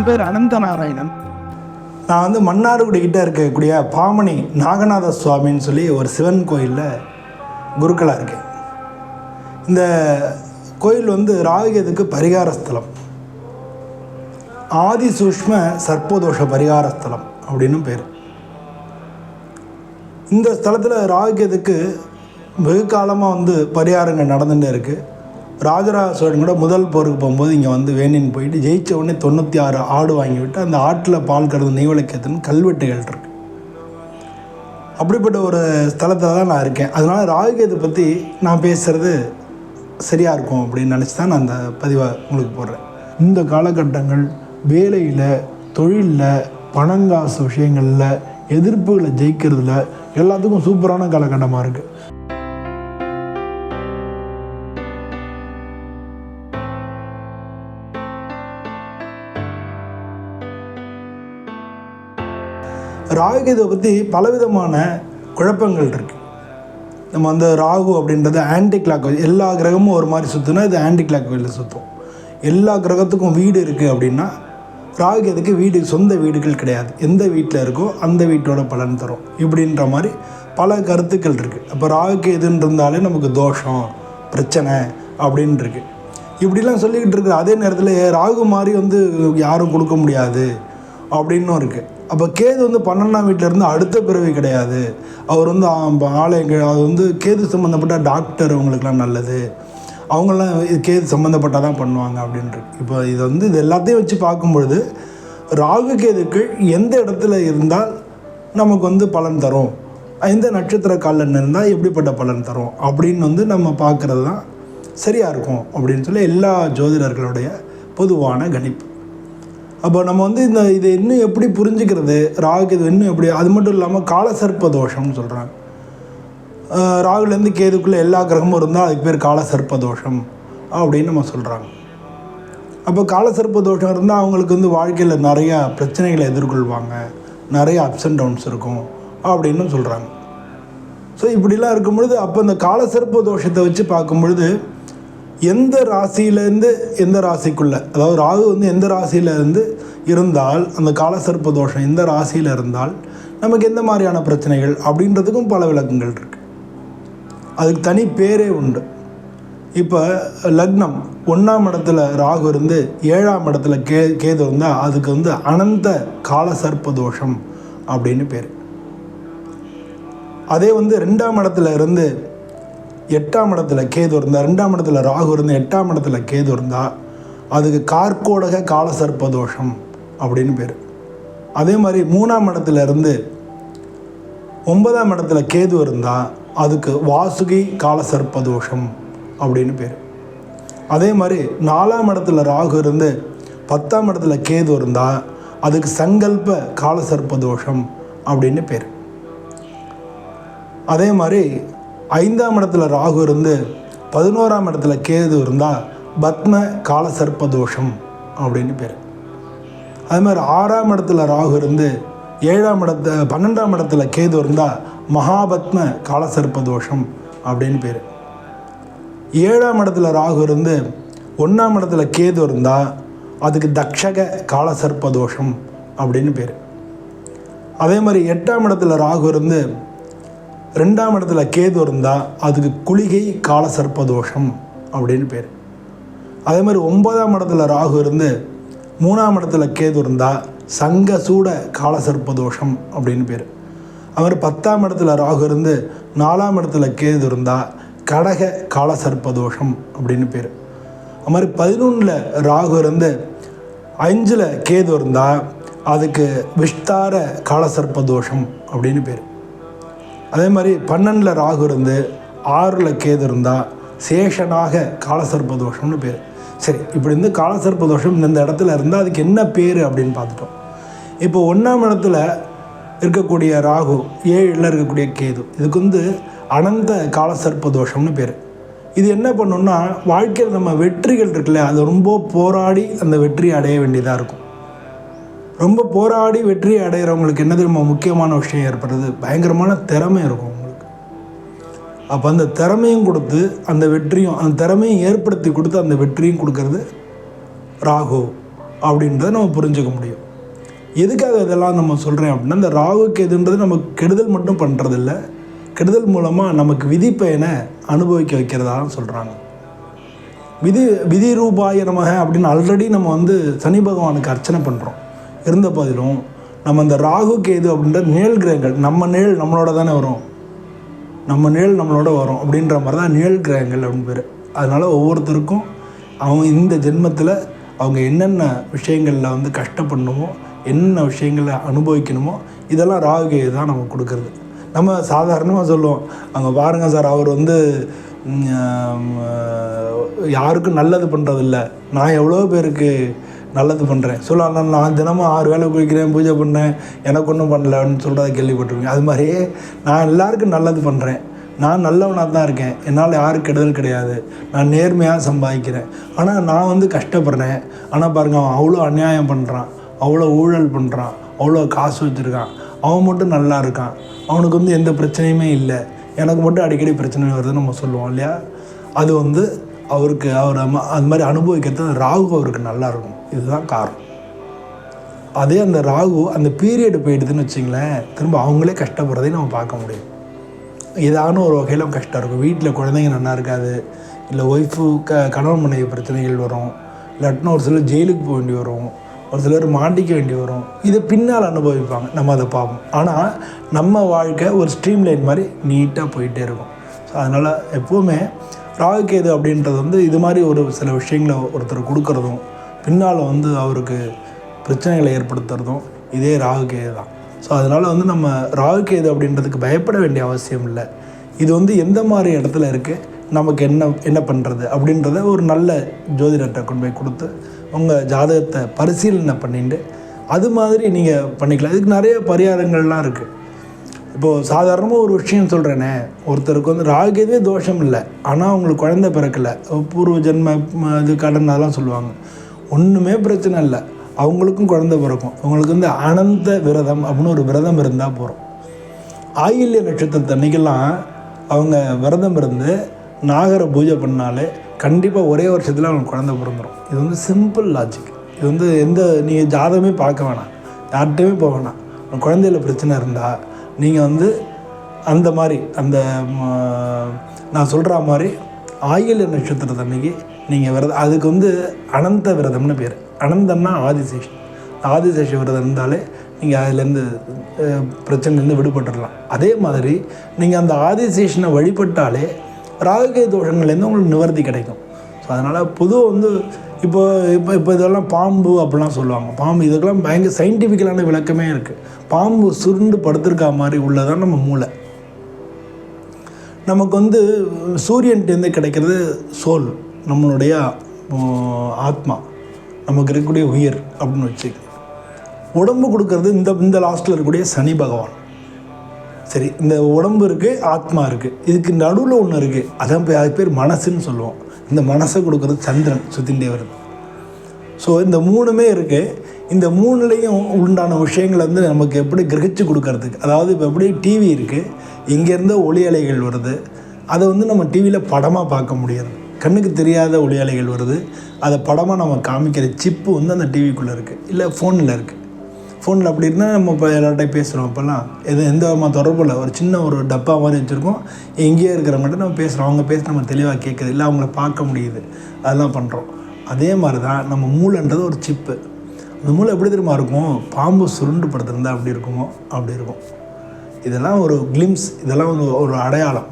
பேர் அனந்த நாராயணன். நான் வந்து மன்னார்குடி கிட்டே இருக்கக்கூடிய பாமணி நாகநாத சுவாமின்னு சொல்லி ஒரு சிவன் கோயிலில் குருக்களாக இருக்கேன். இந்த கோயில் வந்து ராகுகேதுக்கு பரிகார ஸ்தலம், ஆதி சூஷ்ம சர்ப்பதோஷ பரிகார ஸ்தலம் அப்படின்னு பேர். இந்த ஸ்தலத்தில் ராகுகேதுக்கு வெகு காலமாக வந்து பரிகாரங்கள் நடந்துகிட்டே இருக்குது. ராஜராஜ சோழன் கூட முதல் போருக்கு போகும்போது இங்கே வந்து வேணின்னு போயிட்டு ஜெயித்த உடனே 96 ஆடு வாங்கிவிட்டு அந்த ஆட்டில் பால் கறந்து நெய்வளக்கேற்றுன்னு கல்வெட்டுகள் இருக்குது. அப்படிப்பட்ட ஒரு ஸ்தலத்தில் தான் நான் இருக்கேன். அதனால் ராகுகேது பற்றி நான் பேசுகிறது சரியாக இருக்கும் அப்படின்னு நினச்சி தான் நான் அந்த பதிவை உங்களுக்கு போடுறேன். இந்த காலகட்டங்கள் வேலையில், தொழிலில், பணங்காசு விஷயங்களில், எதிர்ப்புகளை ஜெயிக்கிறதுல எல்லாத்துக்கும் சூப்பரான காலகட்டமாக இருக்குது. ராகுகேதுவை பற்றி பலவிதமான குழப்பங்கள் இருக்குது. நம்ம வந்து ராகு அப்படின்றது ஆன்டி கிளாக் வைஸ், எல்லா கிரகமும் ஒரு மாதிரி சுற்றுனா இது ஆன்டி கிளாக் வைஸில் சுற்றும். எல்லா கிரகத்துக்கும் வீடு இருக்குது அப்படின்னா ராகுகேதுக்கு வீடு, சொந்த வீடுகள் கிடையாது. எந்த வீட்டில் இருக்கோ அந்த வீட்டோட பலன் தரும் இப்படின்ற மாதிரி பல கருத்துக்கள் இருக்குது. அப்போ ராகுகேதுன்னு இருந்தாலே நமக்கு தோஷம், பிரச்சனை அப்படின்னு இருக்குது. இப்படிலாம் சொல்லிக்கிட்டு இருக்குது. அதே நேரத்தில் ராகு மாதிரி வந்து யாரும் கொடுக்க முடியாது அப்படின்னும் இருக்குது. அப்போ கேது வந்து 12ஆம் வீட்டிலேருந்து அடுத்த பிறவி கிடையாது, அவர் வந்து ஆலயங்கள், அது வந்து கேது சம்மந்தப்பட்ட டாக்டர் அவங்களுக்குலாம் நல்லது, அவங்களாம் கேது சம்மந்தப்பட்டால் தான் பண்ணுவாங்க அப்படின்ட்டு. இப்போ இது எல்லாத்தையும் வச்சு பார்க்கும்பொழுது ராகு கேதுக்கு எந்த இடத்துல இருந்தால் நமக்கு வந்து பலன் தரும், எந்த நட்சத்திர காலன்னு இருந்தால் எப்படிப்பட்ட பலன் தரும் அப்படின்னு வந்து நம்ம பார்க்குறது தான் சரியாக இருக்கும் அப்படின்னு சொல்லி எல்லா ஜோதிடர்களுடைய பொதுவான கணிப்பு. அப்போ நம்ம வந்து இதை இன்னும் எப்படி புரிஞ்சுக்கிறது, ராகுகேது இன்னும் எப்படி, அது மட்டும் இல்லாமல் காலசர்ப்ப தோஷம்னு சொல்கிறாங்க. ராகுலேருந்து கேதுக்குள்ளே எல்லா கிரகமும் இருந்தால் அதுக்கு பேர் காலசர்ப்ப தோஷம் அப்படின்னு நம்ம சொல்கிறாங்க. அப்போ காலசர்ப்ப தோஷம் இருந்தால் அவங்களுக்கு வந்து வாழ்க்கையில் நிறையா பிரச்சனைகளை எதிர்கொள்வாங்க, நிறைய அப்ஸ் அண்ட் டவுன்ஸ் இருக்கும் அப்படின்னு சொல்கிறாங்க. ஸோ இப்படிலாம் இருக்கும் பொழுது அப்போ இந்த காலசர்ப்ப தோஷத்தை வச்சு பார்க்கும் பொழுது எந்த ராசியிலேருந்து எந்த ராசிக்குள்ளே, அதாவது ராகு வந்து எந்த ராசியிலேருந்து இருந்தால் அந்த காலசர்ப்ப தோஷம் எந்த ராசியில் இருந்தால் நமக்கு எந்த மாதிரியான பிரச்சனைகள் அப்படின்றதுக்கும் பல விளக்கங்கள் இருக்குது. அதுக்கு தனி பேரே உண்டு. இப்போ லக்னம் 1ஆம் இடத்துல ராகு இருந்து 7ஆம் இடத்துல கேது இருந்தால் அதுக்கு வந்து அனந்த காலசர்ப்ப தோஷம் அப்படின்னு பேர். அதே வந்து 2ஆம் இடத்துல இருந்து 8ஆம் இடத்துல கேது இருந்தால், 2ஆம் இடத்துல ராகு இருந்து 8ஆம் இடத்துல கேது இருந்தால் அதுக்கு கார்கோடக காலசர்ப்ப தோஷம் அப்படின்னு பேர். அதே மாதிரி 3ஆம் இடத்துல இருந்து 9ஆம் இடத்துல கேது இருந்தால் அதுக்கு வாசுகி காலசர்ப்ப தோஷம் அப்படின்னு பேர். அதே மாதிரி 4ஆம் இடத்துல ராகு இருந்து 10ஆம் இடத்துல கேது இருந்தால் அதுக்கு சங்கல்ப காலசர்ப்ப தோஷம் அப்படின்னு பேர். அதே மாதிரி 5ஆம் இடத்துல ராகு இருந்து 11ஆம் இடத்துல கேது இருந்தால் பத்ம காலசர்ப்ப தோஷம் அப்படின்னு பேர். அதே மாதிரி 6ஆம் இடத்துல ராகு இருந்து 12ஆம் இடத்துல கேது இருந்தால் மகாபத்ம காலசர்ப்ப தோஷம் அப்படின்னு பேர். 7ஆம் இடத்துல ராகு இருந்து 1ஆம் இடத்துல கேது இருந்தால் அதுக்கு தக்ஷக காலசர்ப்ப தோஷம் அப்படின்னு பேர். அதே மாதிரி 8ஆம் இடத்துல ராகு இருந்து 2ஆம் இடத்துல கேது இருந்தால் அதுக்கு குளிகை காலசர்ப்ப தோஷம் அப்படின்னு பேர். அதே மாதிரி 9ஆம் இடத்துல ராகு இருந்து 3ஆம் இடத்துல கேது இருந்தால் சங்க சூட காலசர்ப்ப தோஷம் அப்படின்னு பேர். அது மாதிரி 10ஆம் இடத்துல ராகு இருந்து 4ஆம் இடத்துல கேது இருந்தால் கடக காலசர்ப்ப தோஷம் அப்படின்னு பேர். அது மாதிரி 11ல் ராகு இருந்து 5ல் கேது இருந்தால் அதுக்கு விஸ்தார காலசர்ப்ப தோஷம் அப்படின்னு பேர். அதே மாதிரி 12ல் ராகு இருந்து 6ல் கேது இருந்தால் சேஷனாக காலசர்ப்ப தோஷம்னு பேர். சரி, இப்படி இருந்து காலசர்ப்ப தோஷம் இந்த இடத்துல இருந்தால் அதுக்கு என்ன பேர் அப்படின்னு பார்த்துட்டோம். இப்போ 1ஆம் இடத்துல இருக்கக்கூடிய ராகு, 7ல் இருக்கக்கூடிய கேது, இதுக்கு வந்து அனந்த காலசர்ப்ப தோஷம்னு பேர். இது என்ன பண்ணுன்னா வாழ்க்கையில் நம்ம வெற்றிகள் இருக்குல்ல, அது ரொம்ப போராடி அந்த வெற்றியை அடைய வேண்டியதாக இருக்கும். ரொம்ப போராடி வெற்றி அடைகிறவங்களுக்கு என்ன தெரியுமா முக்கியமான விஷயம் ஏற்படுறது, பயங்கரமான திறமை இருக்கும் உங்களுக்கு. அப்போ அந்த திறமையும் கொடுத்து அந்த வெற்றியும், அந்த திறமையும் ஏற்படுத்தி கொடுத்து அந்த வெற்றியும் கொடுக்கறது ராகு அப்படின்றத நம்ம புரிஞ்சுக்க முடியும். எதுக்காக இதெல்லாம் நம்ம சொல்கிறேன் அப்படின்னா, இந்த ராகு கேதுன்றது நமக்கு கெடுதல் மட்டும் பண்ணுறதில்ல, கெடுதல் மூலமாக நமக்கு விதிப்பயனை அனுபவிக்க வைக்கிறதான்னு சொல்கிறாங்க. விதி ரூபாய நமக அப்படின்னு ஆல்ரெடி நம்ம வந்து சனி பகவானுக்கு அர்ச்சனை பண்ணுறோம். இருந்த போதிலும் நம்ம இந்த ராகு கேது அப்படின்ற நிழல் கிரகங்கள், நம்ம நிழல் நம்மளோட தானே வரும், நம்ம நிழல் நம்மளோட வரும் அப்படின்ற மாதிரி தான் நிழல் கிரகங்கள் அப்படின்னு பேர். அதனால் ஒவ்வொருத்தருக்கும் அவங்க இந்த ஜென்மத்தில் அவங்க என்னென்ன விஷயங்களில் வந்து கஷ்டப்படணுமோ, என்னென்ன விஷயங்களை அனுபவிக்கணுமோ, இதெல்லாம் ராகு கேது தான் நம்ம கொடுக்குறது. நம்ம சாதாரணமாக சொல்லுவோம், அங்கே பாருங்கள் சார், அவர் வந்து யாருக்கும் நல்லது பண்ணுறதில்ல, நான் எவ்வளோ பேருக்கு நல்லது பண்ணுறேன் சொல்லலாம். நான் தினமும் 6 வேளை குளிக்கிறேன், பூஜை பண்ணேன், எனக்கு ஒன்றும் பண்ணலன்னு சொல்கிறத கேள்விப்பட்டிருக்கேன். அது மாதிரியே நான் எல்லாருக்கும் நல்லது பண்ணுறேன், நான் நல்லவனாக தான் இருக்கேன், என்னால் யாரும் கெடுதல் கிடையாது, நான் நேர்மையாக சம்பாதிக்கிறேன், ஆனால் நான் வந்து கஷ்டப்படுறேன். ஆனால் பாருங்கள், அவன் அவ்வளோ அநியாயம் பண்ணுறான், அவ்வளோ ஊழல் பண்ணுறான், அவ்வளோ காசு வச்சுருக்கான், அவன் மட்டும் நல்லா இருக்கான், அவனுக்கு வந்து எந்த பிரச்சனையுமே இல்லை, எனக்கு மட்டும் அடிக்கடி பிரச்சனை வருதுன்னு நம்ம சொல்லுவோம் இல்லையா. அது வந்து அவருக்கு அது மாதிரி அனுபவிக்கிறது ராகு அவருக்கு நல்லா இருக்கும். இதுதான் காரணம். அதே அந்த ராகு அந்த பீரியடு போயிடுதுன்னு வச்சிங்களேன், திரும்ப அவங்களே கஷ்டப்படுறதையும் நம்ம பார்க்க முடியும். ஏதான ஒரு வகையில் கஷ்டம் இருக்கும். வீட்டில் குழந்தைங்க நல்லா இருக்காது, இல்லை ஒய்ஃபு கணவன் மனைவி பிரச்சனைகள் வரும், இல்லாட்டினா ஒரு சிலர் ஜெயிலுக்கு போக வேண்டி வரும், ஒரு சிலர் மாட்டிக்க வேண்டி வரும். இதை பின்னால் அனுபவிப்பாங்க, நம்ம அதை பார்ப்போம். ஆனால் நம்ம வாழ்க்கை ஒரு ஸ்ட்ரீம் லைன் மாதிரி நீட்டாக போயிட்டே இருக்கும். ஸோ அதனால் எப்போவுமே ராகு கேது அப்படின்றது வந்து இது மாதிரி ஒரு சில விஷயங்களை ஒருத்தர் கொடுக்குறதும், பின்னால் வந்து அவருக்கு பிரச்சனைகளை ஏற்படுத்துறதும் இதே ராகு கேது தான். ஸோ அதனால் வந்து நம்ம ராகு கேது அப்படின்றதுக்கு பயப்பட வேண்டிய அவசியம் இல்லை. இது வந்து எந்த மாதிரி இடத்துல இருக்குது, நமக்கு என்ன பண்ணுறது அப்படின்றத ஒரு நல்ல ஜோதிடத்தை கொண்டு போய் கொடுத்து உங்கள் ஜாதகத்தை பரிசீலனை பண்ணிட்டு அது மாதிரி நீங்கள் பண்ணிக்கலாம். இதுக்கு நிறைய பரிகாரங்கள்லாம் இருக்குது. இப்போது சாதாரணமாக ஒரு விஷயம் சொல்கிறேனே, ஒருத்தருக்கு வந்து ராகு கேதுவே தோஷம் இல்லை, ஆனால் அவங்களுக்கு குழந்தை பிறக்கலை, பூர்வ ஜென்ம இது கடன் அதெல்லாம் சொல்லுவாங்க, ஒன்றுமே பிரச்சனை இல்லை, அவங்களுக்கும் குழந்தை பிறக்கும். அவங்களுக்கு வந்து அனந்த விரதம் அப்படின்னு ஒரு விரதம் இருந்தால் போகிறோம். ஆயில்ய நட்சத்திரத்து அன்றைக்கெல்லாம் அவங்க விரதம் இருந்து நாகரை பூஜை பண்ணாலே கண்டிப்பாக ஒரே வருஷத்தில் அவங்களுக்கு குழந்தை பிறந்துடும். இது வந்து சிம்பிள் லாஜிக். இது வந்து நீங்கள் ஜாதகமே பார்க்க வேணாம், யார்கிட்டையுமே போக வேணாம். குழந்தையில் பிரச்சனை இருந்தால் நீங்கள் வந்து அந்த மாதிரி நான் சொல்கிற மாதிரி ஆயில்ய நட்சத்திரத்து அன்றைக்கி நீங்கள் விரதம், அதுக்கு வந்து அனந்த விரதம்னு பேர். அனந்தன்னா ஆதிசேஷன். ஆதிசேஷ விரதம் இருந்தாலே நீங்கள் அதுலேருந்து பிரச்சனைலேருந்து விடுபட்டுடலாம். அதே மாதிரி நீங்கள் அந்த ஆதிசேஷனை வழிபட்டாலே ராகு தோஷங்கள்லேருந்து உங்களுக்கு நிவர்த்தி கிடைக்கும். ஸோ அதனால் பொதுவாக வந்து இப்போ இதெல்லாம் பாம்பு அப்படிலாம் சொல்லுவாங்க. பாம்பு இதுக்கெல்லாம் பயங்கர சயின்டிஃபிக்கலான விளக்கமே இருக்குது. பாம்பு சுருண்டு படுத்திருக்கா மாதிரி உள்ளதான் நம்ம மூளை. நமக்கு வந்து சூரியன்கிட்டேருந்து கிடைக்கிறது சோல், நம்மளுடைய ஆத்மா, நமக்கு இருக்கக்கூடிய உயிர் அப்படின்னு வச்சு. உடம்பு கொடுக்கறது இந்த லாஸ்ட்டில் இருக்கக்கூடிய சனி பகவான். சரி, இந்த உடம்பு இருக்குது, ஆத்மா இருக்குது, இதுக்கு நடுவில் ஒன்று இருக்குது, அதான் அது பேர் மனசுன்னு சொல்லுவோம். இந்த மனசை கொடுக்குறது சந்திரன் சுத்தின்டே வருது. ஸோ இந்த மூணுமே இருக்குது. இந்த மூணுலேயும் உண்டான விஷயங்களை வந்து நமக்கு எப்படி கிரகிச்சு கொடுக்கறதுக்கு, அதாவது இப்போ எப்படி டிவி இருக்குது, இங்கேருந்து ஒளி அலைகள் வருது, அதை வந்து நம்ம டிவியில் படமாக பார்க்க முடியாது, கண்ணுக்கு தெரியாத ஒளி அலைகள் வருது, அதை படமாக நம்ம காமிக்கிற சிப்பு வந்து அந்த டிவிக்குள்ளே இருக்குது, இல்லை ஃபோனில் இருக்குது. ஃபோனில் அப்படி இருந்தால் நம்ம இப்போ எல்லார்ட்டையும் பேசுகிறோம். இப்போல்லாம் எந்த விதமாக தொடர்பு இல்லை, ஒரு சின்ன ஒரு டப்பா மாதிரி வச்சுருக்கோம், எங்கேயோ இருக்கிறவங்கள்ட்ட நம்ம பேசுகிறோம், அவங்க பேச நம்ம தெளிவாக கேட்குது, இல்லை அவங்கள பார்க்க முடியுது, அதெல்லாம் பண்ணுறோம். அதே மாதிரி தான் நம்ம மூளைன்றது ஒரு சிப்பு. அந்த மூளை எப்படி தெரியுமா இருக்கும், பாம்பு சுருண்டு படுத்திருந்தால் அப்படி இருக்குமோ அப்படி இருக்கும். இதெல்லாம் ஒரு கிளிம்ஸ், இதெல்லாம் ஒரு அடையாளம்.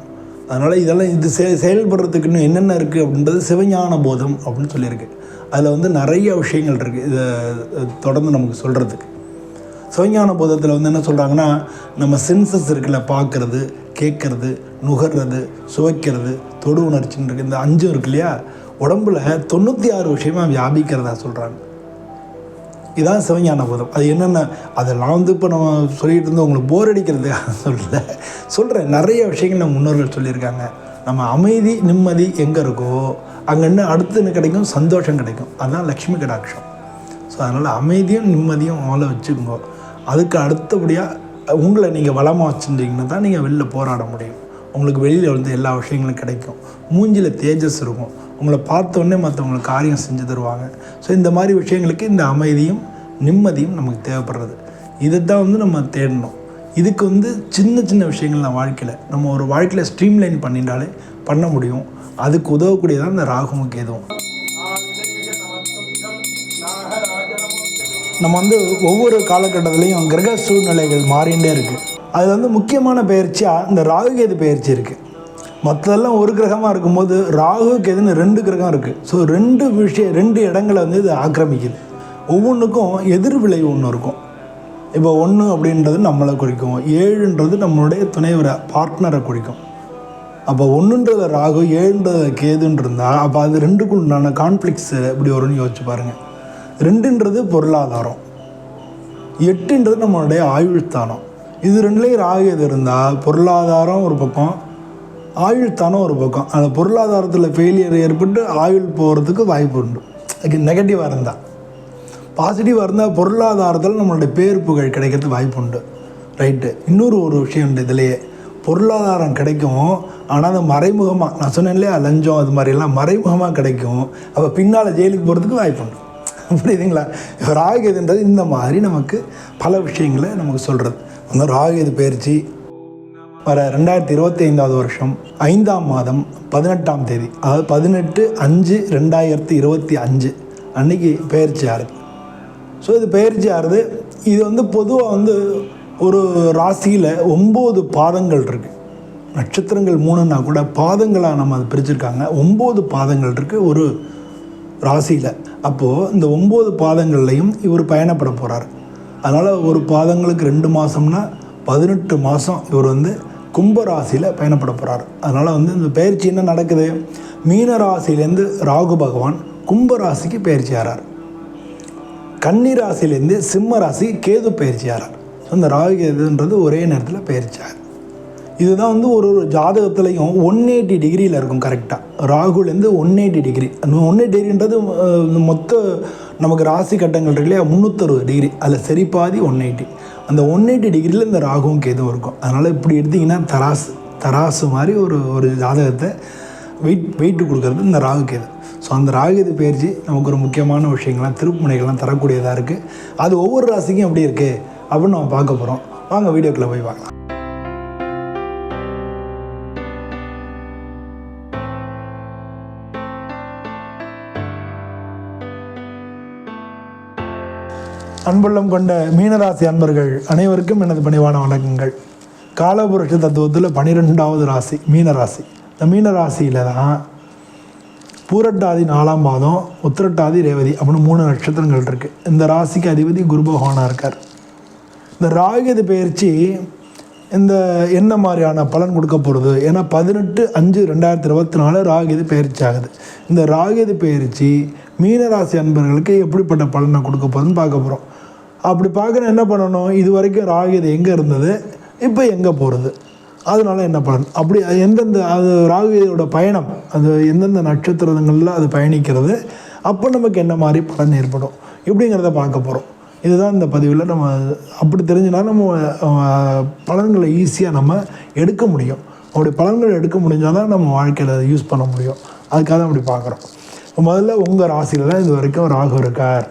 அதனால் இதெல்லாம் இது செயல்படுறதுக்கு இன்னும் என்னென்ன இருக்குது அப்படின்றது சிவஞான போதம் அப்படின்னு சொல்லியிருக்கு. அதில் வந்து நிறைய விஷயங்கள் இருக்குது இதை தொடர்ந்து நமக்கு சொல்கிறதுக்கு. சிவஞான போதத்தில் வந்து என்ன சொல்கிறாங்கன்னா, நம்ம சென்சஸ் இருக்குல்ல, பார்க்குறது, கேட்குறது, நுகர்றது, சுவைக்கிறது, தொடு உணர்ச்சின்னு இருக்குது, இந்த 5 இருக்கு இல்லையா, உடம்புல 96 விஷயமாக வியாபிக்கிறதா சொல்கிறாங்க. இதுதான் சிவஞான போதம். அது என்னென்ன அதெல்லாம் வந்து இப்போ நம்ம சொல்லிகிட்டு இருந்தோம், உங்களுக்கு போர் அடிக்கிறதுக்காக சொல்கிறேன். நிறைய விஷயங்கள் நம்ம முன்னோர்கள் சொல்லியிருக்காங்க. நம்ம அமைதி நிம்மதி எங்கே இருக்கோ அங்கே இன்னும் அடுத்து என்ன கிடைக்கும், சந்தோஷம் கிடைக்கும். அதுதான் லக்ஷ்மி கடாட்சம். ஸோ அதனால் அமைதியும் நிம்மதியும் முதல்ல வச்சுக்கோங்க. அதுக்கு அடுத்தபடியாக உங்களை நீங்கள் வளமாக வச்சுருந்தீங்கன்னா தான் நீங்கள் வெளில போராட முடியும். உங்களுக்கு வெளியில் வந்து எல்லா விஷயங்களும் கிடைக்கும். மூஞ்சில் தேஜஸ் இருக்கும், உங்களை பார்த்தோன்னே மற்றவங்களுக்கு காரியம் செஞ்சு தருவாங்க. ஸோ இந்த மாதிரி விஷயங்களுக்கு இந்த அமைதியும் நிம்மதியும் நமக்கு தேவைப்படுறது. இதை தான் வந்து நம்ம தேடணும். இதுக்கு வந்து சின்ன சின்ன விஷயங்கள் தான் வாழ்க்கையில் நம்ம ஒரு வாழ்க்கையில் ஸ்ட்ரீம்லைன் பண்ணிட்டாலே பண்ண முடியும். அதுக்கு உதவக்கூடியதான் இந்த ராகுவும் கேதுவும். நம்ம வந்து ஒவ்வொரு காலகட்டத்திலையும் கிரக சூழ்நிலைகள் மாறிகிட்டே இருக்குது. அதில் வந்து முக்கியமான பயிற்சியாக இந்த ராகு கேது பயிற்சி இருக்குது. மற்றதெல்லாம் ஒரு கிரகமாக இருக்கும்போது ராகு கேதுன்னு 2 கிரகம் இருக்குது. ஸோ 2 இடங்களை வந்து இது ஆக்கிரமிக்குது. ஒவ்வொன்றுக்கும் எதிர்விளைவு ஒன்று இருக்கும். இப்போ 1 அப்படின்றது நம்மளை குறிக்கும், 7ன்றது நம்மளுடைய துணைவரை பார்ட்னரை குறிக்கும். அப்போ 1ன்றது ராகு 7ன்றது கேதுன்னு இருந்தால் அப்போ அது 2க்கும் உண்டான கான்ஃப்ளிக்ஸ் எப்படி வரும்னு யோசிச்சு பாருங்கள். 2ன்றது பொருளாதாரம், 8ன்றது நம்மளுடைய ஆயுள்ஸ்தானம். இது 2லேயும் ராகு கேது இருந்தால் பொருளாதாரம் ஒரு பக்கம், ஆயுள்தானம் ஒரு பக்கம். அந்த பொருளாதாரத்தில் ஃபெயிலியர் ஏற்பட்டு ஆயுள் போகிறதுக்கு வாய்ப்பு உண்டு. அதுக்கு நெகட்டிவாக இருந்தால். பாசிட்டிவாக இருந்தால் பொருளாதாரத்தில் நம்மளுடைய பேர் புகழ் கிடைக்கிறதுக்கு வாய்ப்பு உண்டு. ரைட்டு. இன்னொரு விஷயம் உண்டு இதுலேயே. பொருளாதாரம் கிடைக்கும், ஆனால் அது மறைமுகமாக, நான் சொன்னேன் இல்லையா, லஞ்சம் அது மாதிரிலாம் மறைமுகமாக கிடைக்கும். அப்போ பின்னால் ஜெயிலுக்கு போகிறதுக்கு வாய்ப்பு உண்டு. புரியுதுங்களா? ராகு கேதுன்றது இந்த மாதிரி நமக்கு பல விஷயங்களை நமக்கு சொல்கிறது. அந்த ராகு கேது பயிற்சி வர 2025 வருஷம் 5ஆம் மாதம் 18ஆம் தேதி, அதாவது 18/5/2025 அன்றைக்கி பயிற்சி ஆகுது. ஸோ இது பயிற்சி ஆகுது. இது வந்து பொதுவாக வந்து ஒரு ராசியில் 9 பாதங்கள் இருக்குது. நட்சத்திரங்கள் 3ன்னா கூட பாதங்களாக நம்ம அதை பிரிச்சுருக்காங்க. 9 பாதங்கள் இருக்குது ஒரு ராசியில். அப்போது இந்த 9 பாதங்கள்லையும் இவர் பயணப்பட போகிறார். அதனால் ஒரு பாதங்களுக்கு 2 மாதம்னா 18 மாதம் இவர் வந்து கும்ப ராசியில் பயணப்பட போகிறார். அதனால் வந்து இந்த பயிற்சி என்ன நடக்குது, மீன ராசியிலேருந்து ராகு பகவான் கும்ப ராசிக்கு பயிற்சி ஆகிறார். கன்னி ராசியிலேருந்து சிம்ம ராசி கேது பயிற்சி ஆகிறார். ஸோ இந்த ராகு கேதுன்றது ஒரே நேரத்தில் பயிற்சி ஆகுது. இதுதான் வந்து ஒரு ஜாதகத்துலேயும் 180 டிகிரியில் இருக்கும். கரெக்டாக ராகுலேருந்து 180 டிகிரி. 180 டிகிரின்றது மொத்த நமக்கு ராசி கட்டங்கள் இருக்கு இல்லையா, 360 டிகிரி. அதில் சரி பாதி 180. அந்த 180 டிகிரியில் இந்த ராகுவும் கேதுவும் இருக்கும். அதனால் இப்படி எடுத்திங்கன்னா தராசு மாதிரி ஒரு ஜாதகத்தை வெயிட்டு கொடுக்கறது இந்த ராகு கேது. ஸோ அந்த ராகு கேது பயிற்சி நமக்கு ஒரு முக்கியமான விஷயங்கள்லாம் திருப்புமுனைகள்லாம் தரக்கூடியதாக இருக்குது. அது ஒவ்வொரு ராசிக்கும் எப்படி இருக்குது அப்படின்னு நம்ம பார்க்க போகிறோம். வாங்க வீடியோக்குள்ளே போய் பார்க்கலாம். அன்புள்ளம் கொண்ட மீனராசி அன்பர்கள் அனைவருக்கும் எனது பணிவான வணக்கங்கள். காலபுருஷ தத்துவத்தில் 12வது ராசி மீனராசி. இந்த மீனராசியில் தான் பூரட்டாதி 4ஆம் பாதம், உத்திரட்டாதி, ரேவதி அப்படின்னு 3 நட்சத்திரங்கள் இருக்குது. இந்த ராசிக்கு அதிபதி குரு பகவானாக இருக்கார். இந்த ராகு கேது பயிற்சி இந்த என்ன மாதிரியான பலன் கொடுக்க போகிறது, ஏன்னா 18/5/2024 ராகு கேது பயிற்சி ஆகுது. இந்த ராகு கேது பயிற்சி மீனராசி அன்பர்களுக்கு எப்படிப்பட்ட பலனை கொடுக்க போகுதுன்னு பார்க்க போகிறோம். அப்படி பார்க்குற என்ன பண்ணணும், இது வரைக்கும் ராகு கேது எங்கே இருந்தது, இப்போ எங்கே போகிறது, அதனால என்ன பலன், அப்படி எந்தெந்த அது ராகு கேதுவோட பயணம், அது எந்தெந்த நட்சத்திரங்களில் அது பயணிக்கிறது, அப்போ நமக்கு என்ன மாதிரி பலன் ஏற்படும் இப்படிங்கிறத பார்க்க போகிறோம். இதுதான் இந்த பதிவில் நம்ம அப்படி தெரிஞ்சுனா நம்ம பலன்களை ஈஸியாக நம்ம எடுக்க முடியும். அப்படி பலன்கள் எடுக்க முடிஞ்சால் தான் நம்ம வாழ்க்கையில் அதை யூஸ் பண்ண முடியும். அதுக்காக அப்படி பார்க்குறோம். முதல்ல உங்கள் ராசியில் தான் இது வரைக்கும் ராகு இருக்கார்.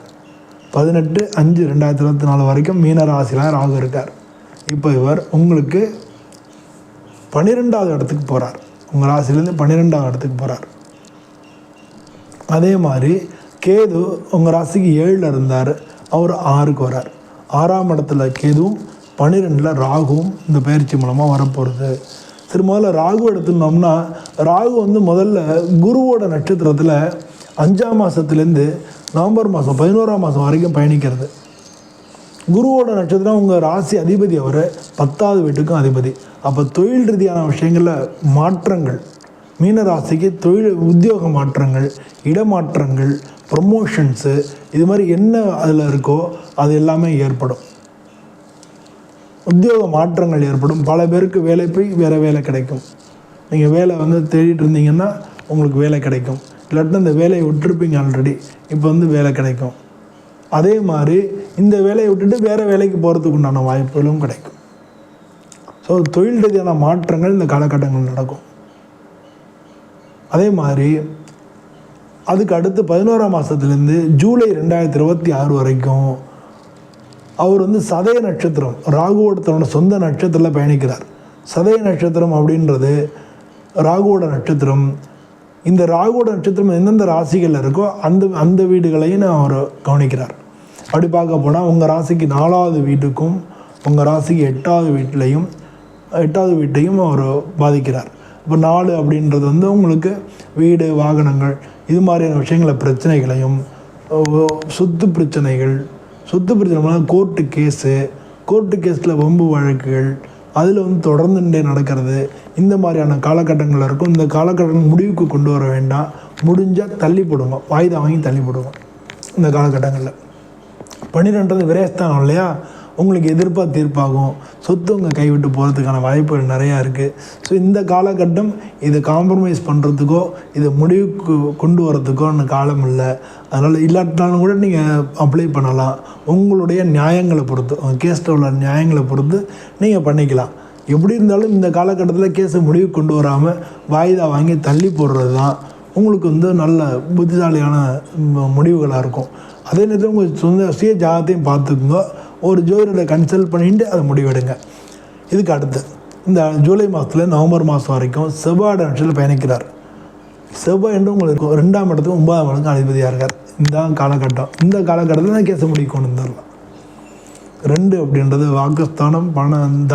18/5/2024 வரைக்கும் மீன ராசியில் ராகு இருக்கார். இப்போ இவர் உங்களுக்கு 12வது இடத்துக்கு போகிறார். உங்கள் ராசிலேருந்து 12வது இடத்துக்கு போகிறார். அதே மாதிரி கேது உங்கள் ராசிக்கு 7ல் இருந்தார், அவர் 6க்கு வரார். 6ஆம் இடத்துல கேதுவும் 12ல் ராகுவும் இந்த பயிற்சி மூலமாக வரப்போகிறது. சரி, முதல்ல ராகு எடுத்துனோம்னா ராகு வந்து முதல்ல குருவோட நட்சத்திரத்தில் 5ஆம் மாதத்துலேருந்து நவம்பர் மாதம் 11ஆம் மாதம் வரைக்கும் பயணிக்கிறது. குருவோட நட்சத்திரம் உங்கள் ராசி அதிபதி, அவர் 10வது வீட்டுக்கும் அதிபதி. அப்போ தொழில் ரீதியான விஷயங்களில் மாற்றங்கள், மீன ராசிக்கு தொழில் உத்தியோக மாற்றங்கள், இடமாற்றங்கள், ப்ரொமோஷன்ஸு, இது மாதிரி என்ன அதில் இருக்கோ அது எல்லாமே ஏற்படும். உத்தியோக மாற்றங்கள் ஏற்படும். பல பேருக்கு வேலை போய் வேறு வேலை கிடைக்கும். நீங்கள் வேலை வந்து தேடிட்டு இருந்தீங்கன்னா உங்களுக்கு வேலை கிடைக்கும். இல்லாட்டினா இந்த வேலையை விட்டுருப்பீங்க ஆல்ரெடி, இப்போ வந்து வேலை கிடைக்கும். அதே மாதிரி இந்த வேலையை விட்டுட்டு வேறு வேலைக்கு போகிறதுக்கு உண்டான வாய்ப்புகளும் கிடைக்கும். ஸோ தொழில் ரீதியான மாற்றங்கள் இந்த காலகட்டங்கள் நடக்கும். அதே மாதிரி அதுக்கு அடுத்து 11ஆம் மாதத்துலேருந்து ஜூலை 2026 வரைக்கும் அவர் வந்து சதய நட்சத்திரம், ராகுவோட தன்னோட சொந்த நட்சத்திரத்தில் பயணிக்கிறார். சதய நட்சத்திரம் அப்படின்றது ராகுவோட நட்சத்திரம். இந்த ராகுவோட நட்சத்திரம் எந்தெந்த ராசிகளில் இருக்கோ அந்த வீடுகளையும் அவர் கவனிக்கிறார். அப்படி பார்க்க போனால் உங்கள் ராசிக்கு 4வது வீட்டுக்கும் உங்கள் ராசிக்கு 8வது வீட்டையும் அவர் பாதிக்கிறார். இப்போ 4 அப்படின்றது வந்து உங்களுக்கு வீடு, வாகனங்கள், இது மாதிரியான விஷயங்கள பிரச்சனைகளையும், சொத்து பிரச்சனை கோர்ட்டு கேஸில் வம்பு வழக்குகள் அதில் வந்து தொடர்ந்துட்டே நடக்கிறது, இந்த மாதிரியான காலகட்டங்களில் இருக்கும். இந்த காலகட்டங்கள் முடிவுக்கு கொண்டு வர வேண்டாம், முடிஞ்சால் தள்ளி போடுங்க, வாய்தா வாங்கி தள்ளி போடுங்க. இந்த காலகட்டங்களில் 12வது விரயஸ்தானம் இல்லையா, உங்களுக்கு எதிர்ப்பாக தீர்ப்பாகும், சொத்து உங்கள் கைவிட்டு போகிறதுக்கான வாய்ப்புகள் நிறையா இருக்குது. ஸோ இந்த காலகட்டம் இதை காம்ப்ரமைஸ் பண்ணுறதுக்கோ இதை முடிவுக்கு கொண்டு வரதுக்கோன்னு காலம் இல்லை. அதனால் இல்லாட்டாலும் கூட நீங்கள் அப்ளை பண்ணலாம். உங்களுடைய நியாயங்களை பொறுத்து, உங்கள் கேஸில் உள்ள நியாயங்களை பொறுத்து நீங்கள் பண்ணிக்கலாம். எப்படி இருந்தாலும் இந்த காலகட்டத்தில் கேஸை முடிவுக்கு கொண்டு வராமல் வாய்தா வாங்கி தள்ளி போடுறது தான் உங்களுக்கு வந்து நல்ல புத்திசாலியான முடிவுகளாக இருக்கும். அதே நேரத்தில் உங்கள் சொந்த சுய ஜாதகத்தையும் பார்த்துக்குங்க, ஒரு ஜோதிடரை கன்சல்ட் பண்ணிட்டு அதை முடிவெடுங்க. இதுக்கு அடுத்து இந்த ஜூலை மாதத்தில் நவம்பர் மாதம் வரைக்கும் செவ்வாய் நட்சத்திரத்தில் பயணிக்கிறார். செவ்வாய் என்று உங்களுக்கு 2ஆம் இடத்துக்கு 9ஆம் இடத்துக்கு அதிபதியாக இருக்கார். இந்த காலகட்டத்தில் நான் கேஸை முடிவு கொண்டு வந்துடலாம். 2 அப்படின்றது வாக்குஸ்தானம்,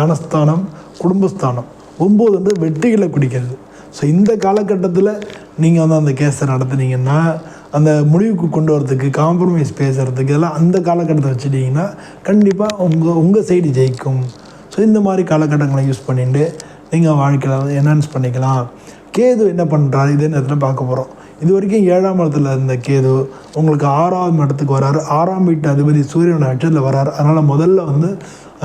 தனஸ்தானம், குடும்பஸ்தானம். 9 வெற்றிகளை குடிக்கிறது. ஸோ இந்த காலகட்டத்தில் நீங்கள் வந்து அந்த கேஸை நடத்துனீங்கன்னா அந்த முடிவுக்கு கொண்டு வரதுக்கு, காம்ப்ரமைஸ் பேசுகிறதுக்கு இதெல்லாம் அந்த காலகட்டத்தை வச்சுட்டிங்கன்னா கண்டிப்பாக உங்கள் சைடு ஜெயிக்கும். ஸோ இந்த மாதிரி காலகட்டங்களை யூஸ் பண்ணிட்டு நீங்கள் வாழ்க்கையில் என்ஹான்ஸ் பண்ணிக்கலாம். கேது என்ன பண்ணுறாரு இதே நேரத்தில் பார்க்க போகிறோம். இது வரைக்கும் 7ஆம் இடத்துல இருந்த கேது உங்களுக்கு 6ஆம் இடத்துக்கு வராரு. 6ஆம் வீட்டு அதிபதி சூரியன் நட்சத்திரத்தில் வராரு. அதனால் முதல்ல வந்து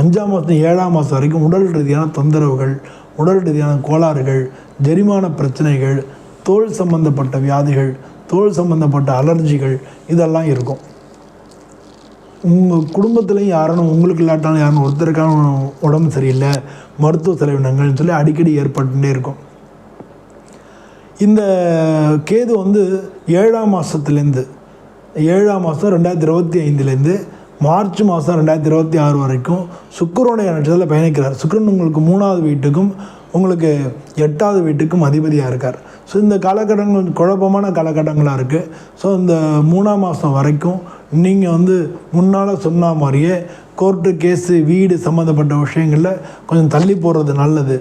5ஆம் மாதம் 7ஆம் மாதம் வரைக்கும் உடல் ரீதியான தொந்தரவுகள், உடல் ரீதியான கோளாறுகள், ஜெரிமான பிரச்சனைகள், தோல் சம்பந்தப்பட்ட வியாதிகள், தோல் சம்பந்தப்பட்ட அலர்ஜிகள் இதெல்லாம் இருக்கும். உங்கள் குடும்பத்துலேயும் யாரும் உங்களுக்கு இல்லாட்டாலும் யாரும் ஒருத்தருக்கான உடம்பு சரியில்லை, மருத்துவ செலவினங்கள்னு சொல்லி அடிக்கடி ஏற்பட்டுகிட்டே இருக்கும். இந்த கேது வந்து 7ஆம் மாதத்துலேருந்து 7ஆம் மாதம் 2025 மார்ச் மாதம் 2026 வரைக்கும் சுக்கிரனுடைய நட்சத்திரத்தில் பயணிக்கிறார். சுக்கிரன் உங்களுக்கு 3வது வீட்டுக்கும் உங்களுக்கு 8வது வீட்டுக்கும் அதிபதியாக இருக்கார். ஸோ இந்த காலகட்டங்கள் குழப்பமான காலகட்டங்களாக இருக்குது. ஸோ இந்த 3ஆம் மாதம் வரைக்கும் நீங்கள் வந்து முன்னால் சொன்ன மாதிரியே கோர்ட்டு கேஸு, வீடு சம்மந்தப்பட்ட விஷயங்களில் கொஞ்சம் தள்ளி போடுறது நல்லது.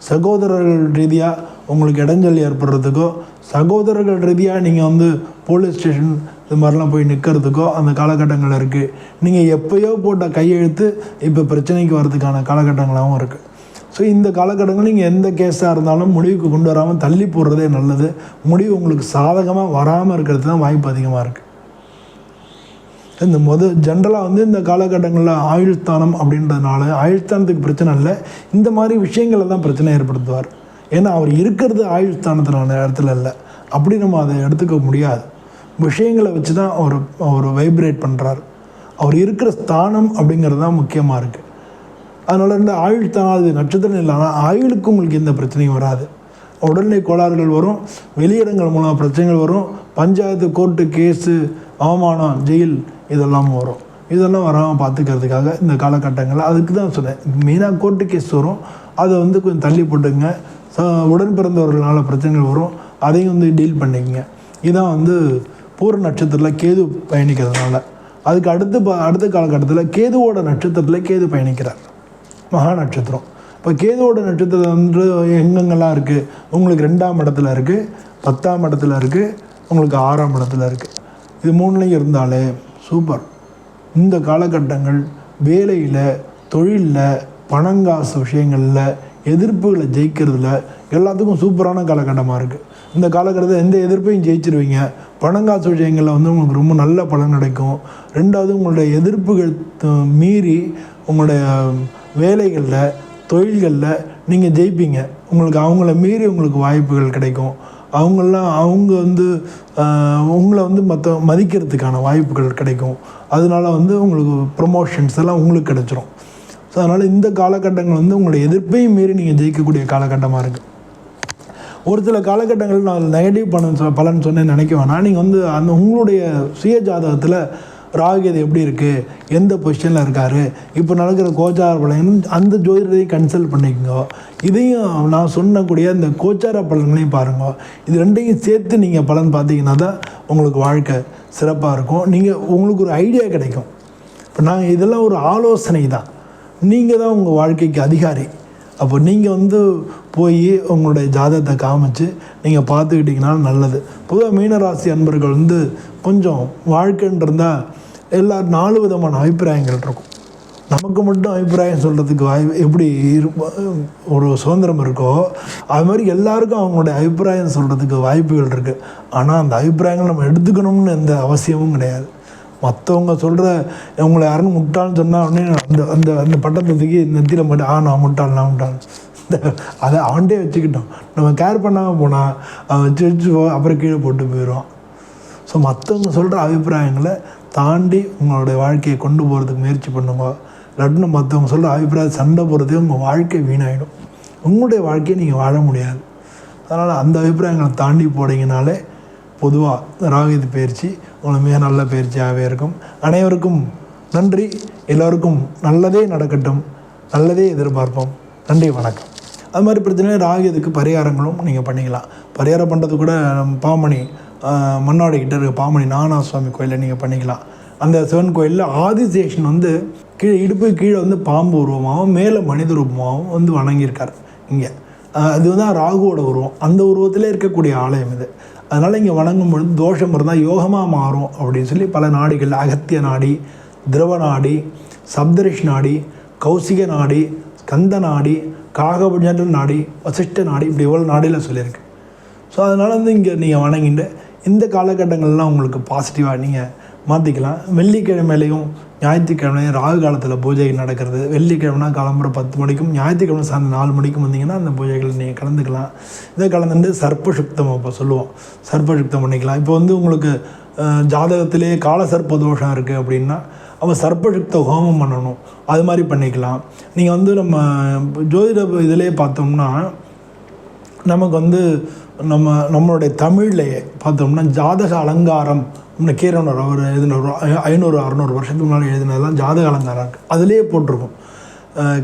சகோதரர்கள் ரீதியாக உங்களுக்கு இடைஞ்சல் ஏற்படுறதுக்கோ, சகோதரர்கள் ரீதியாக நீங்கள் வந்து போலீஸ் ஸ்டேஷன் இது மாதிரிலாம் போய் நிற்கிறதுக்கோ அந்த காலகட்டங்கள் இருக்குது. நீங்கள் எப்போயோ போட்ட கையெழுத்து இப்போ பிரச்சனைக்கு வர்றதுக்கான காலகட்டங்களாகவும் இருக்குது. ஸோ இந்த காலகட்டங்கள் நீங்கள் எந்த கேஸாக இருந்தாலும் முடிவுக்கு கொண்டு வராமல் தள்ளி போடுறதே நல்லது. முடிவு உங்களுக்கு சாதகமாக வராமல் இருக்கிறது தான் வாய்ப்பு அதிகமாக இருக்குது. இந்த ஜென்ரலாக வந்து இந்த காலகட்டங்களில் ஆயுள்ஸ்தானம் அப்படின்றதுனால ஆயுள்ஸ்தானத்துக்கு பிரச்சனை இல்லை, இந்த மாதிரி விஷயங்களை தான் பிரச்சனை ஏற்படுத்துவார். ஏன்னா அவர் இருக்கிறது ஆயுள்ஸ்தானத்தினான இடத்துல இல்லை, அப்படி நம்ம அதை எடுத்துக்க முடியாது. விஷயங்களை வச்சு தான் அவர் வைப்ரேட் பண்ணுறார். அவர் இருக்கிற ஸ்தானம் அப்படிங்கிறது தான் முக்கியமாக இருக்குது. அதனால் இந்த ஆயுள்ஸ்தானம் அது நட்சத்திரம் இல்லாமல் ஆயுளுக்கு உங்களுக்கு எந்த பிரச்சனையும் வராது. உடல்நிலை கோளாறுகள் வரும், வெளியிடங்கள் மூலமாக பிரச்சனைகள் வரும், பஞ்சாயத்து, கோர்ட்டு கேஸு, அவமானம், ஜெயில் இதெல்லாம் வரும். இதெல்லாம் வராமல் பார்த்துக்கிறதுக்காக இந்த காலகட்டங்களில் அதுக்கு தான் சொன்னேன். மெயினாக கோர்ட்டு கேஸ் வரும், அதை வந்து கொஞ்சம் தள்ளி போட்டுங்க. உடன் பிறந்தவர்களால் பிரச்சனைகள் வரும், அதையும் வந்து டீல் பண்ணிக்கங்க. இதுதான் வந்து பூர நட்சத்திரத்தில் கேது பயணிக்கிறதுனால. அதுக்கு அடுத்த காலகட்டத்தில் கேதுவோட நட்சத்திரத்தில் கேது பயணிக்கிறார், மகா நட்சத்திரம். இப்போ கேதுவோட நட்சத்திரம் வந்து எங்கெங்கெல்லாம் இருக்குது, உங்களுக்கு 2ஆம் இடத்துல இருக்குது, 10ஆம் இடத்துல இருக்குது, உங்களுக்கு 6ஆம் இடத்துல இருக்குது. இது 3லையும் இருந்தாலே சூப்பர். இந்த காலகட்டங்கள் வேலையில், தொழிலில், பணங்காசு விஷயங்களில், எதிர்ப்புகளை ஜெயிக்கிறதுல எல்லாத்துக்கும் சூப்பரான காலகட்டமாக இருக்குது. இந்த காலகட்டத்தில் எந்த எதிர்ப்பையும் ஜெயிச்சிருவீங்க. பணங்காசு விஷயங்களில் வந்து உங்களுக்கு ரொம்ப நல்ல பலன் கிடைக்கும். 2வது உங்களுடைய எதிர்ப்புகள் மீறி உங்களுடைய வேலைகளில், தொழில்களில் நீங்கள் ஜெயிப்பீங்க. உங்களுக்கு அவங்கள மீறி உங்களுக்கு வாய்ப்புகள் கிடைக்கும். அவங்க வந்து உங்களை வந்து மதிக்கிறதுக்கான வாய்ப்புகள் கிடைக்கும். அதனால வந்து உங்களுக்கு ப்ரொமோஷன்ஸ் எல்லாம் உங்களுக்கு கிடைச்சிரும். ஸோ அதனால் இந்த காலகட்டங்கள் வந்து உங்களுடைய எதிர்ப்பையும் மீறி நீங்கள் ஜெயிக்கக்கூடிய காலகட்டமாக இருக்குது. ஒரு சில காலகட்டங்கள் நான் நெகட்டிவ் பலன் சொன்னேன்னு நினைக்க வேணாம். நீங்கள் வந்து அந்த உங்களுடைய சுய ஜாதகத்தில் ராகுகேது எப்படி இருக்குது, எந்த பொசிஷனில் இருக்கார், இப்போ நடக்கிற கோச்சார பலன் அந்த ஜோதிடரையும் கன்சல்ட் பண்ணிக்கோங்க. இதையும் நான் சொன்னக்கூடிய இந்த கோச்சார பலன்களையும் பாருங்கள். இது ரெண்டையும் சேர்த்து நீங்கள் பலன் பார்த்தீங்கன்னா தான் உங்களுக்கு வாழ்க்கை சிறப்பாக இருக்கும். உங்களுக்கு ஒரு ஐடியா கிடைக்கும். இப்போ நாங்கள் இதெல்லாம் ஒரு ஆலோசனை தான். நீங்கள் தான் உங்கள் வாழ்க்கைக்கு அதிகாரி. அப்போ நீங்கள் வந்து போய் உங்களுடைய ஜாதகத்தை காமிச்சு நீங்கள் பார்த்துக்கிட்டிங்கன்னா நல்லது. பொதுவாக மீனராசி அன்பர்கள் வந்து கொஞ்சம் வாழ்க்கைன்னு இருந்தால் எல்லோரும் 4 விதமான அபிப்பிராயங்கள் இருக்கும். நமக்கு மட்டும் அபிப்பிராயம் சொல்கிறதுக்கு எப்படி ஒரு சுதந்திரம் இருக்கோ அது மாதிரி எல்லாருக்கும் அவங்களுடைய அபிப்பிராயம் சொல்கிறதுக்கு வாய்ப்புகள் இருக்குது. ஆனால் அந்த அபிப்பிராயங்கள் நம்ம எடுத்துக்கணும்னு எந்த அவசியமும் கிடையாது. மற்றவங்க சொல்கிற உங்களை யாருன்னு முட்டாள்னு சொன்னால் உடனே அந்த அந்த பட்டத்துக்கு நெத்தியில் மட்டும் நான் முட்டாள் அதை அவன்கிட்டே வச்சுக்கிட்டோம். நம்ம கேர் பண்ணாமல் போனால் அவன் வச்சு அப்புறம் கீழே போட்டு போயிடுவான். ஸோ மற்றவங்க சொல்கிற அபிப்பிராயங்களை தாண்டி உங்களுடைய வாழ்க்கையை கொண்டு போகிறதுக்கு முயற்சி பண்ணுங்க. இல்லாட்டினா மற்றவங்க சொல்கிற அபிப்பிராயம் சண்டை போகிறதே உங்கள் வாழ்க்கை வீணாகிடும். உங்களுடைய வாழ்க்கையை நீங்கள் வாழ முடியாது. அதனால் அந்த அபிப்பிராயங்களை தாண்டி போனீங்கனாலே பொதுவாக ராகுகேது பயிற்சி உங்களுக்கு மிக நல்ல பயிற்சியாகவே இருக்கும். அனைவருக்கும் நன்றி. எல்லோருக்கும் நல்லதே நடக்கட்டும், நல்லதே எதிர்பார்ப்போம். நன்றி, வணக்கம். அது மாதிரி பிரச்சனை ராகுகேதுக்கு பரிகாரங்களும் நீங்கள் பண்ணிக்கலாம். பரிகாரம் பண்ணுறது கூட பாமணி மண்ணாடிக்கிட்ட இருக்க பாமணி நாகநாத சுவாமி கோயிலில் நீங்கள் பண்ணிக்கலாம். அந்த சிவன் கோயிலில் ஆதிசேஷன் வந்து கீழே இடுப்பு கீழே வந்து பாம்பு உருவமாகவும் மேலே மனித ரூபமாகவும் வந்து வணங்கியிருக்கார். இங்கே அதுதான் ராகுவோட உருவம். அந்த உருவத்தில் இருக்கக்கூடிய ஆலயம் இது. அதனால் இங்கே வணங்கும் பொழுது தோஷம் இருந்தால் யோகமாக மாறும் அப்படின்னு சொல்லி பல நாடிகள், அகத்திய நாடி, திரவ நாடி, சப்தரிஷ் நாடி, கௌசிக நாடி, ஸ்கந்த நாடி, காகபுஜன்ற நாடி, வசிஷ்ட நாடி, இப்படி எவ்வளோ நாடியில் சொல்லியிருக்கு. ஸோ அதனால் வந்து இங்கே நீங்கள் வணங்கிட்டு இந்த காலகட்டங்கள்லாம் உங்களுக்கு பாசிட்டிவாக நீங்கள் மாற்றிக்கலாம். வெள்ளிக்கிழமையிலையும் ஞாயிற்றுக்கிழமையும் ராகு காலத்தில் பூஜை நடக்கிறது. வெள்ளிக்கிழமைனா காலம்புற 10 மணிக்கும், ஞாயிற்றுக்கிழமை சாயந்தரம் 4 மணிக்கும் வந்தீங்கன்னா அந்த பூஜைகள் நீங்கள் கலந்துக்கலாம். இதை கலந்துட்டு சர்ப்பசுக்தம் இப்போ சொல்லுவோம், சர்ப்பசுக்தம் பண்ணிக்கலாம். இப்போ வந்து உங்களுக்கு ஜாதகத்திலே கால சர்ப்ப தோஷம் இருக்குது அப்படின்னா அவன் சர்ப்பசுக்த ஹோமம் பண்ணணும், அது மாதிரி பண்ணிக்கலாம். நீங்கள் வந்து நம்ம ஜோதிட இதிலே பார்த்தோம்னா நமக்கு வந்து நம்மளுடைய தமிழ்லையே பார்த்தோம்னா ஜாதக அலங்காரம் கீரனர் அவர் எழுதின 500-600 வருஷத்துக்கு முன்னாடி எழுதினதெல்லாம் ஜாதக அலங்காரம் இருக்குது. அதிலே போட்டிருக்கும்.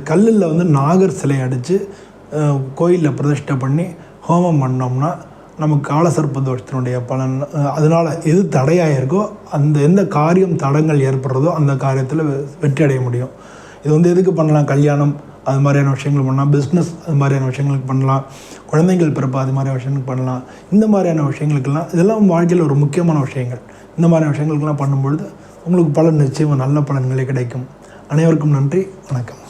கல்லில் வந்து நாகர் சிலை அடித்து கோயிலில் பிரதிஷ்டை பண்ணி ஹோமம் பண்ணோம்னா நமக்கு காலசர்ப்ப தோஷத்தினுடைய பலன், அதனால் எது தடையாக இருக்கோ அந்த எந்த காரியம் தடங்கள் ஏற்படுறதோ அந்த காரியத்தில் வெற்றி அடைய முடியும். இது வந்து எதுக்கு பண்ணலாம்? கல்யாணம் அது மாதிரியான விஷயங்கள் பண்ணலாம், பிஸ்னஸ் அது மாதிரியான விஷயங்களுக்கு பண்ணலாம், குழந்தைகள் பிறப்பு அது மாதிரியான விஷயங்களுக்கு பண்ணலாம். இந்த மாதிரியான விஷயங்களுக்கெல்லாம் இதெல்லாம் வாழ்க்கையில் ஒரு முக்கியமான விஷயங்கள். இந்த மாதிரியான விஷயங்களுக்கெல்லாம் பண்ணும்பொழுது உங்களுக்கு பலன் நிச்சயமாக நல்ல பலன்களே கிடைக்கும். அனைவருக்கும் நன்றி, வணக்கம்.